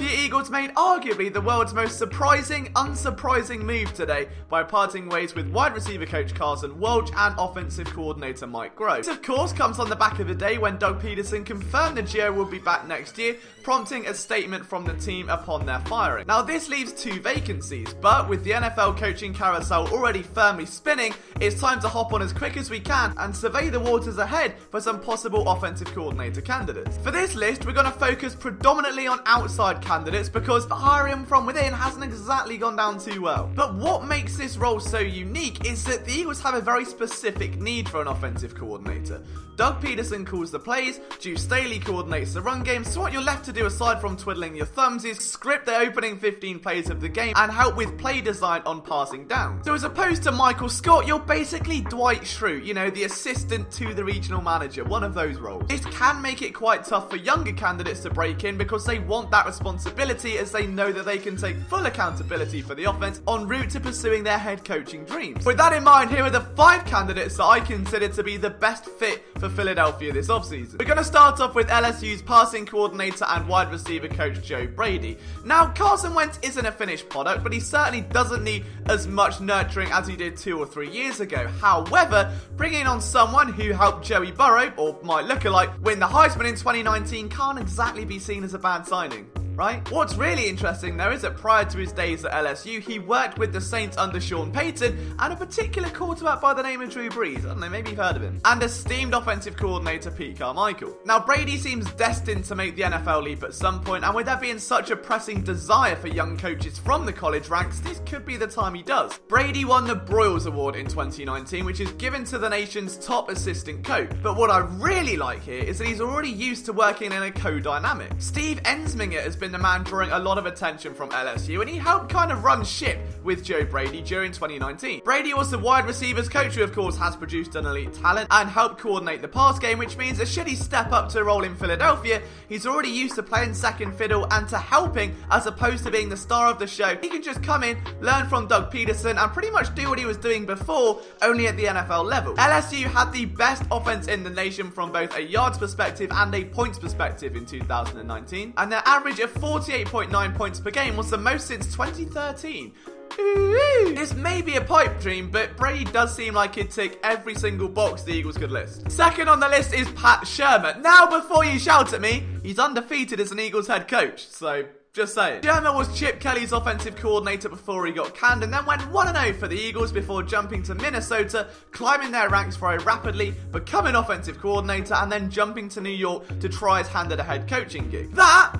Philadelphia Eagles made arguably the world's most surprising, unsurprising move today by parting ways with wide receiver coach Carson Wentz and offensive coordinator Mike Groh. This, of course, comes on the back of the day when Doug Peterson confirmed the Geo will be back next year, prompting a statement from the team upon their firing. Now, this leaves two vacancies, but with the NFL coaching carousel already firmly spinning, it's time to hop on as quick as we can and survey the waters ahead for some possible offensive coordinator candidates. For this list, we're going to focus predominantly on outside candidates because hiring from within hasn't exactly gone down too well. But what makes this role so unique is that the Eagles have a very specific need for an offensive coordinator. Doug Peterson calls the plays, Juice Staley coordinates the run game, so what you're left to do aside from twiddling your thumbs is script the opening 15 plays of the game and help with play design on passing down. So as opposed to Michael Scott, you're basically Dwight Schrute, the assistant to the regional manager, one of those roles. This can make it quite tough for younger candidates to break in because they want that responsibility as they know that they can take full accountability for the offense en route to pursuing their head coaching dreams. With that in mind, here are the 5 candidates that I consider to be the best fit for Philadelphia this offseason. We're going to start off with LSU's passing coordinator and wide receiver coach Joe Brady. Now, Carson Wentz isn't a finished product, but he certainly doesn't need as much nurturing as he did 2 or 3 years ago. However, bringing on someone who helped Joey Burrow, or Mike Lookalike, win the Heisman in 2019 can't exactly be seen as a bad signing. Right? What's really interesting though is that prior to his days at LSU, he worked with the Saints under Sean Payton and a particular quarterback by the name of Drew Brees. I don't know, maybe you've heard of him. And esteemed offensive coordinator Pete Carmichael. Now, Brady seems destined to make the NFL leap at some point, and with there being such a pressing desire for young coaches from the college ranks, this could be the time he does. Brady won the Broyles Award in 2019, which is given to the nation's top assistant coach. But what I really like here is that he's already used to working in a co-dynamic. Steve Ensminger has been the man drawing a lot of attention from LSU, and he helped kind of run ship with Joe Brady during 2019. Brady was the wide receivers coach who of course has produced an elite talent and helped coordinate the pass game, which means that should he step up to a role in Philadelphia, he's already used to playing second fiddle and to helping as opposed to being the star of the show. He can just come in, learn from Doug Peterson and pretty much do what he was doing before, only at the NFL level. LSU had the best offense in the nation from both a yards perspective and a points perspective in 2019, and their average of 48.9 points per game was the most since 2013. Ooh. This may be a pipe dream, but Brady does seem like he'd tick every single box the Eagles could list. Second on the list is Pat Sherman. Now, before you shout at me, he's undefeated as an Eagles head coach, so just saying. Sherman was Chip Kelly's offensive coordinator before he got canned and then went 1-0 for the Eagles before jumping to Minnesota, climbing their ranks very rapidly, becoming offensive coordinator and then jumping to New York to try his hand at a head coaching gig. That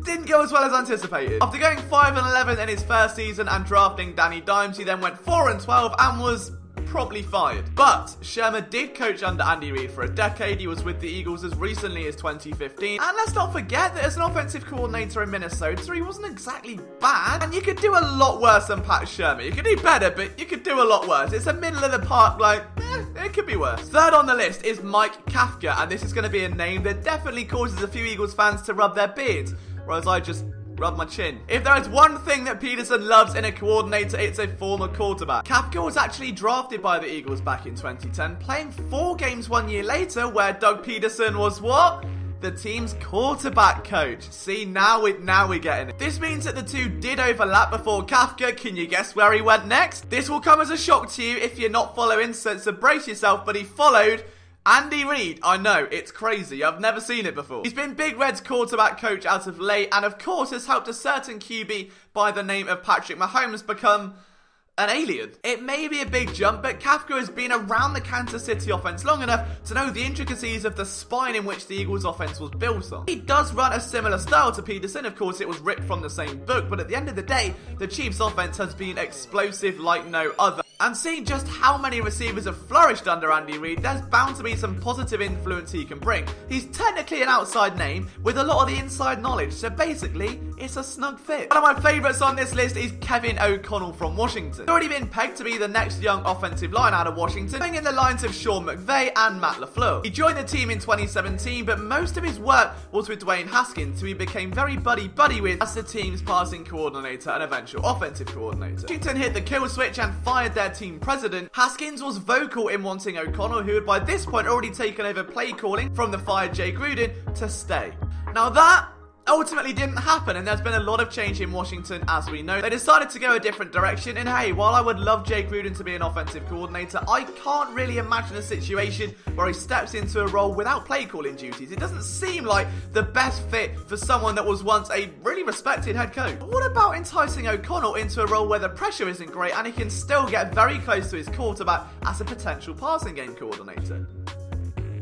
didn't go as well as anticipated. After going 5-11 in his first season and drafting Danny Dimes, he then went 4-12 and was promptly fired. But Sherman did coach under Andy Reid for a decade. He was with the Eagles as recently as 2015. And let's not forget that as an offensive coordinator in Minnesota, he wasn't exactly bad. And you could do a lot worse than Pat Sherman. You could do better, but you could do a lot worse. It's a middle of the park, it could be worse. Third on the list is Mike Kafka, and this is going to be a name that definitely causes a few Eagles fans to rub their beards, whereas I just rub my chin. If there is one thing that Peterson loves in a coordinator, it's a former quarterback. Kafka was actually drafted by the Eagles back in 2010, playing 4 games 1 year later, where Doug Peterson was what? The team's quarterback coach. See, now we're getting it. This means that the two did overlap before Kafka. Can you guess where he went next? This will come as a shock to you if you're not following, so brace yourself, but he followed Andy Reid. I know, it's crazy. I've never seen it before. He's been Big Red's quarterback coach out of late and of course has helped a certain QB by the name of Patrick Mahomes become an alien. It may be a big jump, but Kafka has been around the Kansas City offense long enough to know the intricacies of the spine in which the Eagles offense was built on. He does run a similar style to Peterson. Of course, it was ripped from the same book, but at the end of the day, the Chiefs offense has been explosive like no other. And seeing just how many receivers have flourished under Andy Reid, there's bound to be some positive influence he can bring. He's technically an outside name with a lot of the inside knowledge, so basically, it's a snug fit. One of my favourites on this list is Kevin O'Connell from Washington. He's already been pegged to be the next young offensive line out of Washington, playing in the lines of Sean McVay and Matt LaFleur. He joined the team in 2017, but most of his work was with Dwayne Haskins, who he became very buddy-buddy with as the team's passing coordinator and eventual offensive coordinator. Washington hit the kill switch and fired their team president. Haskins was vocal in wanting O'Connell, who had by this point already taken over play calling from the fired Jay Gruden, to stay. Now that ultimately didn't happen, and there's been a lot of change in Washington, as we know. They decided to go a different direction, and hey, while I would love Jay Gruden to be an offensive coordinator, I can't really imagine a situation where he steps into a role without play calling duties. It doesn't seem like the best fit for someone that was once a really respected head coach. But what about enticing O'Connell into a role where the pressure isn't great and he can still get very close to his quarterback as a potential passing game coordinator?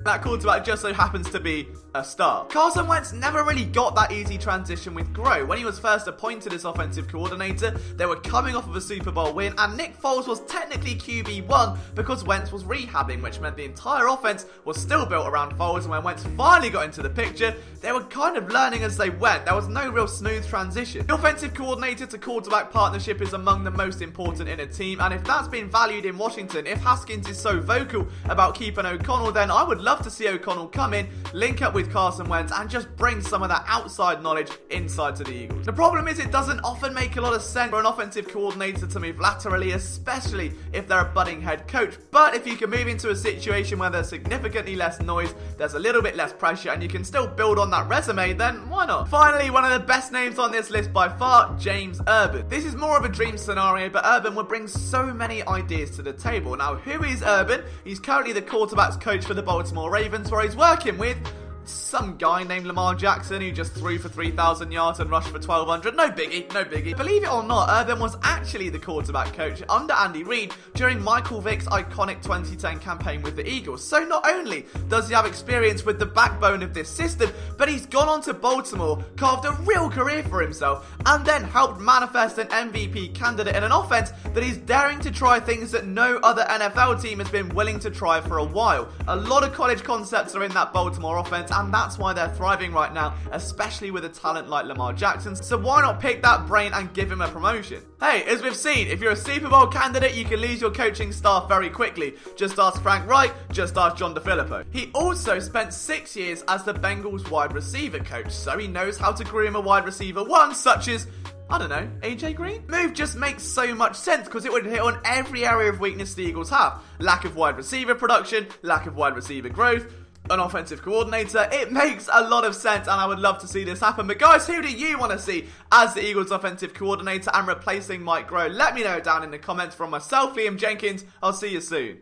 That quarterback just so happens to be a star. Carson Wentz never really got that easy transition with Groh. When he was first appointed as offensive coordinator, they were coming off of a Super Bowl win, and Nick Foles was technically QB1 because Wentz was rehabbing, which meant the entire offense was still built around Foles, and when Wentz finally got into the picture, they were kind of learning as they went. There was no real smooth transition. The offensive coordinator to quarterback partnership is among the most important in a team, and if that's been valued in Washington, if Haskins is so vocal about keeping O'Connell, then I would love to see O'Connell come in, link up with Carson Wentz, and just bring some of that outside knowledge inside to the Eagles. The problem is it doesn't often make a lot of sense for an offensive coordinator to move laterally, especially if they're a budding head coach. But if you can move into a situation where there's significantly less noise, there's a little bit less pressure, and you can still build on that resume, then why not? Finally, one of the best names on this list by far, James Urban. This is more of a dream scenario, but Urban would bring so many ideas to the table. Now, who is Urban? He's currently the quarterback's coach for the Baltimore Ravens, where he's working with some guy named Lamar Jackson who just threw for 3,000 yards and rushed for 1,200. No biggie, no biggie. Believe it or not, Urban was actually the quarterback coach under Andy Reid during Michael Vick's iconic 2010 campaign with the Eagles. So not only does he have experience with the backbone of this system, but he's gone on to Baltimore, carved a real career for himself, and then helped manifest an MVP candidate in an offense that is daring to try things that no other NFL team has been willing to try for a while. A lot of college concepts are in that Baltimore offense, and that's why they're thriving right now, especially with a talent like Lamar Jackson. So why not pick that brain and give him a promotion? Hey, as we've seen, if you're a Super Bowl candidate, you can lose your coaching staff very quickly. Just ask Frank Reich, just ask John DeFilippo. He also spent 6 years as the Bengals wide receiver coach, so he knows how to groom a wide receiver one, such as, I don't know, AJ Green? Move just makes so much sense because it would hit on every area of weakness the Eagles have. Lack of wide receiver production, lack of wide receiver growth, an offensive coordinator. It makes a lot of sense, and I would love to see this happen. But guys, who do you want to see as the Eagles offensive coordinator and replacing Mike Groh? Let me know down in the comments. From myself, Liam Jenkins, I'll see you soon.